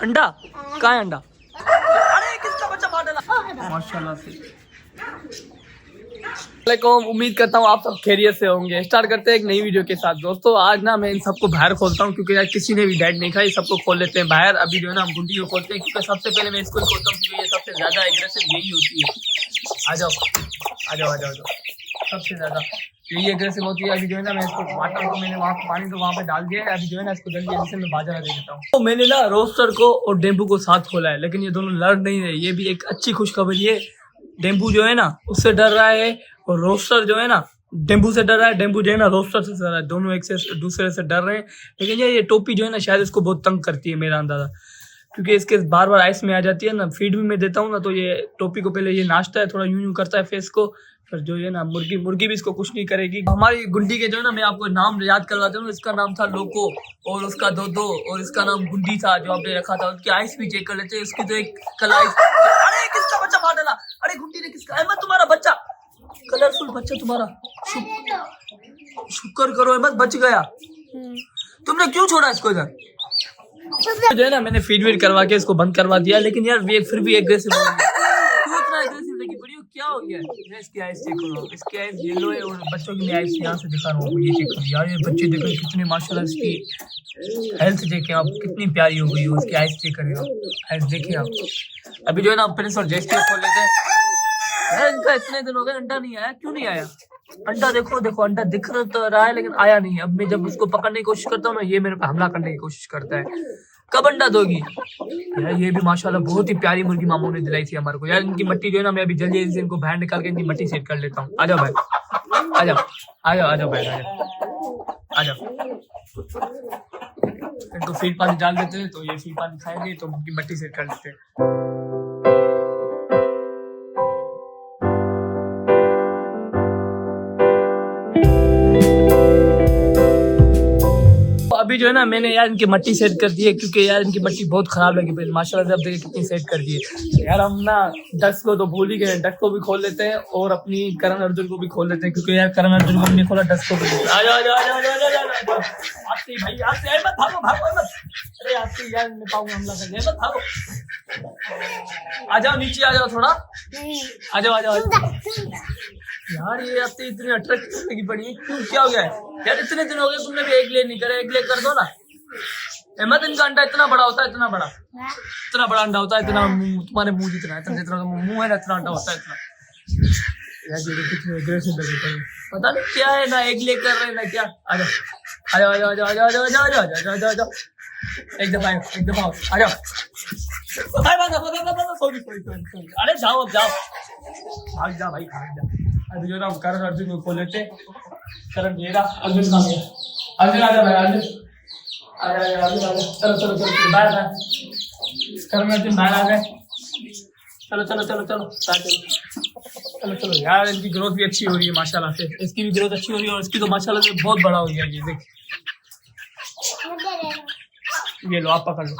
अंडा कहाँ है अंडा? अरे किसका बच्चा मार डाला माशाल्लाह से। वालेकुम, उम्मीद करता हूँ आप सब खैरियत से होंगे। स्टार्ट करते हैं एक नई वीडियो के साथ। दोस्तों आज ना मैं इन सबको बाहर खोलता हूँ क्योंकि यार किसी ने भी डेड नहीं खाई, सबको खोल लेते हैं बाहर। अभी जो है ना हम गुंडी को खोलते हैं क्योंकि सबसे पहले मैं इसको खोलता हूँ क्योंकि ये सबसे ज्यादा एग्रेसिव यही होती है। आ जाओ आ जाओ आ जाओ आ जाओ, सबसे ज्यादा यही एग्रेसिव होती है। अभी जो है ना मैं इसको वाटर को मैंने वहाँ पानी तो वहाँ पे डाल दिया है। अभी जो है ना इसको जल्दी जल्दी से मैं बाजार दे देता हूँ। तो मैंने ना रोस्टर को और डेम्पू को साथ खोला है, लेकिन ये दोनों लड़ नहीं रहे। ये भी एक अच्छी खुशखबरी है। डेम्पू जो है ना उससे डर रहा है और रोस्टर जो है ना डेम्पू से डर रहा है। डेम्पू जो है ना रोस्टर से डर रहा है। दोनों एक से दूसरे से डर रहे हैं। लेकिन ये टोपी जो है ना शायद इसको बहुत तंग करती है मेरा अंदाजा, क्योंकि इसके बार बार आइस में आ जाती है ना। फीड भी मैं देता हूँ ना तो ये टोपी को पहले ये नाचता है, थोड़ा यूं यूं करता है फेस को, फिर जो है ना मुर्गी भी इसको कुछ नहीं करेगी। हमारी गुंडी के जो है ना मैं आपको नाम याद करवाता हूँ। इसका नाम था लोको और उसका दो और इसका नाम गुंडी था जो आपने रखा था। उसकी आइस भी चेक कर लेते हैं। उसकी तो एक कल आइस, अरे किसका बच्चा मार डाला? अरे गुंडी ने किसका? अहमद तुम्हारा बच्चा, कलरफुल बच्चा तुम्हारा। शुक्र करो अहमद बच गया। तुमने क्यों छोड़ा इसको इधर? जो है ना मैंने फीड करवा के इसको बंद करवा दिया, लेकिन यार ये फिर भी एग्रेसिव हो गया। क्यों इतना एग्रेसिव लगी पड़ी हो? क्या हो गया? इसकी आइस चेक करो, इसकी आइस येलो है और बच्चों की आइस यहाँ से दिखा रहा हूँ। ये चेक करो यार, ये बच्चे देखो कितने माशाल्लाह। इसकी हेल्थ देखें आप कितनी प्यारी हो गई हो। उसकी आइस चेक करें आप, आइस देखिए आप। अभी जो है ना प्रिंस और जयश्री खोल लेते हैं। इनका इतने दिन हो गए अंडा नहीं आया, क्यों नहीं आया? अंडा देखो देखो, अंडा दिख तो रहा है लेकिन आया नहीं। अब मैं जब उसको पकड़ने की कोशिश करता हूँ ना ये मेरे पे हमला करने की कोशिश करता है। कब अंडा दोगी यार? ये भी माशाल्लाह बहुत ही प्यारी मुर्गी मामू ने दिलाई थी हमारे को। यार इनकी मट्टी जो है ना मैं अभी जल्दी जल्दी से इनको बाहर निकाल के इनकी मट्टी सेट कर लेता हूँ। आ जाओ भाई, आ जाओ आ जाओ आ जाओ भाई, आ जाओ। इनको फीड पानी डाल देते हैं तो ये फीड पानी खाएंगे तो उनकी मट्टी सेट कर लेते हैं। अभी जो है ना मैंने यार इनकी मट्टी सेट कर दी है क्योंकि यार इनकी मट्टी बहुत खराब लगी पहले। माशाल्लाह से अब देखिए कितनी सेट कर दी है। यार हम ना डक्स को तो भूल ही गए। डक्स को भी खोल लेते हैं और अपनी करण अर्जुन को भी खोल लेते हैं क्योंकि यार करण अर्जुन को भी नहीं खोला, डक्स को भी। आ जाओ आ जाओ आ जाओ आ जाओ आ जाओ आते भाई आते, मत भागो भागो मत। अरे आते यार मैं पाऊंगा हमला करने, मत भागो। आ जाओ नीचे आ जाओ थोड़ा, आ जाओ आ जाओ। यार ये आते इतनी अट्रैक्टिव लगी पड़ी है, क्यों क्या हो गया है यार? इतने दिन हो गए तुमने भी एक ले नहीं करे, एक ले कर दो ना। अहमद इनका अंडा इतना बड़ा होता है, इतना बड़ा अंडा होता है, इतना तुम्हारे मुंह जितना है, जितना मुंह है ना इतना अंडा होता है इतना। यार ये कितने एग्रेसिव लगे पड़े, पता नहीं क्या है ना, एक ले कर रहे ना क्या। आ जाओ आ जाओ आ जाओ आ जाओ आ जाओ आ जाओ आ जाओ आ जाओ आ जाओ। एक दफा आ जाओ। अरे जाओ अब जाओ, भाग जा भाई भाग जा। अभी जो ना करण अर्जुन को खोल लेते। करण ये रहा अर्जुन का गया। अर्जुन आजा भाई, अर्जुन आजा अर्जुन आजा। चलो चलो चलो बाहर आ, करण अर्जुन बाहर आ गए। चलो चलो चलो चलो चलो चलो। यार इनकी ग्रोथ भी अच्छी हो रही है माशाल्लाह से। इसकी भी ग्रोथ अच्छी हो रही है और इसकी तो माशाल्लाह से बहुत बड़ा हो गया ये देख। ये लो आप पकड़ लो।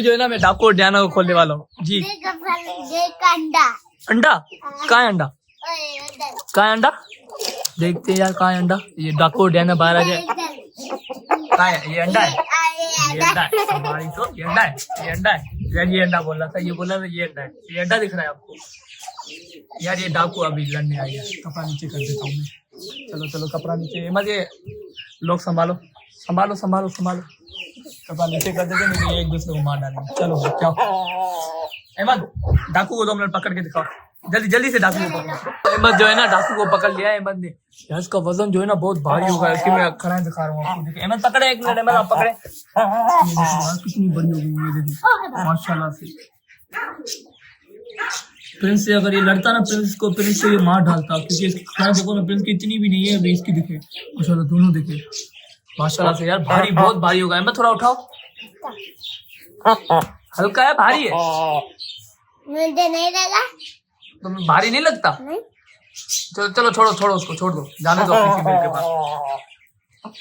जो है ना मैं डाकू और डियाना को खोलने वाला हूँ जी। अंडा कहाँ है? अंडा कहाँ है? अंडा देखते हैं यार कहाँ है अंडा। ये डाकू और डियाना बाहर आ जाए। कहाँ है? ये अंडा है, ये अंडा है हमारी तो, ये अंडा है, ये अंडा है यार। ये अंडा बोल रहा था, ये बोला था ये अंडा है। ये अंडा दिख रहा है आपको यार? ये डाकू अभी लड़ने आ गया। कपड़ा नीचे कर देता हूँ मैं। चलो चलो कपड़ा नीचे। मत ये लोग संभालो संभालो संभालो संभालो। कपड़ा नीचे कर देते नहीं एक दूसरे को मार डालेंगे। चलो क्या अहमद डाकू को 2 मिनट पकड़ के दिखाओ जल्दी जल्दी से। डाकू को पकड़ो। अहमद जो है ना डाकू को पकड़ लिया है अहमद ने। यार इसका वजन जो है ना बहुत भारी होगा। इसकी मैं खड़ा दिखा रहा हूँ आपको। देखिए अहमद पकड़े, एक मिनट अहमद आप पकड़े। कितनी बड़ी हो गई ये देखिए माशाल्लाह से। प्रिंस से अगर ये लड़ता ना प्रिंस से ये मार डालता, क्योंकि इसकी खड़ा देखो ना, प्रिंस की इतनी भी नहीं है अभी। इसकी दिखे माशाल्लाह, दोनों दिखे माशाल्लाह से। यार भारी बहुत भारी होगा। अहमद थोड़ा उठाओ, हल्का है भारी है। मुझे नहीं लगा। तुम भारी नहीं लगता? चलो चलो छोड़ो उसको, छोड़ दो, जाने दो अपनी फीमेल के पास।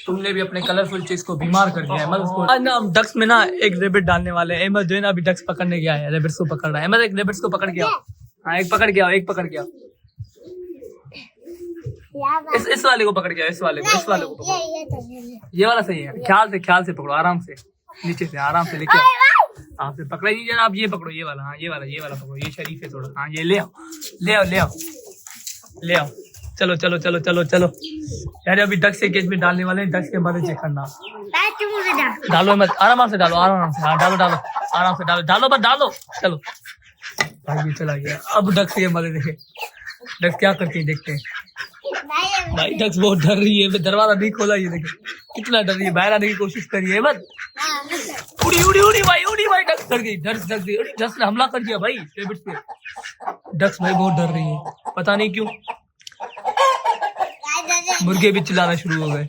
तुमने भी अपने कलरफुल चीज को बीमार कर दिया अहमद। उसको आज ना हम डक्स में ना एक रेबिट डालने वाले हैं। अहमद जो है ना अभी डक्स पकड़ने गया है, रेबिट्स को पकड़ रहा है। अहमद एक रेबिट्स को पकड़ के आओ। हाँ एक पकड़ के आओ, एक पकड़ के आओ। इस वाले को पकड़ के आओ, इस वाले को पकड़ो। ये वाला सही है, ख्याल से पकड़ो, आराम से नीचे से आराम से लेके आओ। आप से पकड़ा ही जरा, आप ये पकड़ो, ये वाला, हाँ ये वाला पकड़ो, ये शरीफ है थोड़ा, हाँ ये ले आओ ले आओ ले आओ ले आओ। चलो चलो चलो चलो चलो यार, अभी डक्स के केज में डालने वाले हैं, डक्स के बाद चेक करना। डालो मत, आराम से डालो, आराम से, हाँ डालो डालो, आराम से डालो, डालो बस डालो। चलो भाई ये चला गया। अब डक्स के मजे देखे, डक्स क्या करती है देखते हैं। भाई डक्स बहुत डर रही है, दरवाजा नहीं खोला, ये देखे कितना डर रही है, बाहर आने की कोशिश करी है मत। उड़ी उड़ी उड़ी भाई डक्स डर गई, डक्स ने हमला कर दिया भाई रेबिट पे। डक्स भाई बहुत डर रही है, पता नहीं क्यों। मुर्गे भी चिल्लाना शुरू हो गए।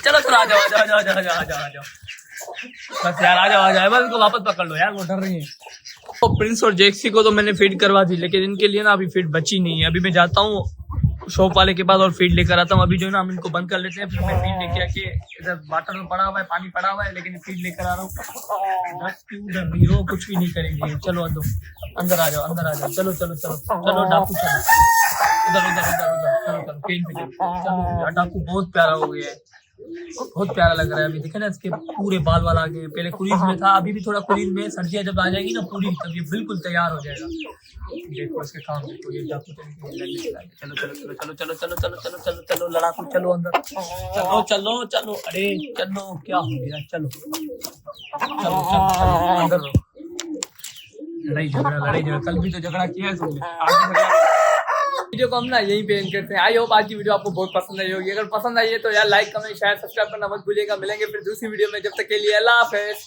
चलो चलो आ जाओ आ जाओ आ जाओ आ जाओ आ जाओ आ जाओ, बस यार आ जाओ बस, इनको वापस पकड़ लो यार, वो डर रही है। तो प्रिंस और जेक्सी को तो मैंने फीड करवा दी, लेकिन इनके लिए ना अभी फीड बची नहीं है। अभी मैं जाता हूँ शॉप वाले के पास और फीड लेकर आता हूँ। अभी जो है ना हम इनको बंद कर लेते हैं, फिर मैं फीड लेके आके, इधर वाटर में पड़ा हुआ है, पानी पड़ा हुआ है, लेकिन फीड लेकर आ रहा हूँ। क्यों डर रही हो, कुछ भी नहीं करेंगे। चलो अंदर आ जाओ अंदर आ जाओ, चलो चलो चलो चलो डाकू चलो, उधर उधर उधर उधर चलो चलो पेन पे चलो। डाकू बहुत प्यारा हो गया है, बहुत प्यारा लग रहा है। अभी देखे ना इसके पूरे बाल वाल आ गए, पहले कुरीज में था, अभी भी थोड़ा कुरीज में। सर्दियाँ जब आ जाएगी ना पूरी, तब ये बिल्कुल तैयार हो जाएगा। देखो इसके काम देखो, ये डाकू चलो चलो चलो चलो चलो चलो चलो चलो चलो चलो चलो लड़ाकू चलो अंदर, चलो चलो चलो, अरे चलो क्या हो गया, चलो चलो चलो अंदर रहो। लड़ाई झगड़ा, कल भी तो झगड़ा किया है तुमने। वीडियो को हम ना यहीं पे एंड करते हैं। आई होप आज की वीडियो आपको बहुत पसंद आई होगी। अगर पसंद आई है तो यार लाइक कमेंट शेयर सब्सक्राइब करना मत भूलिएगा। मिलेंगे फिर दूसरी वीडियो में, जब तक के लिए अल्लाह हाफिज़।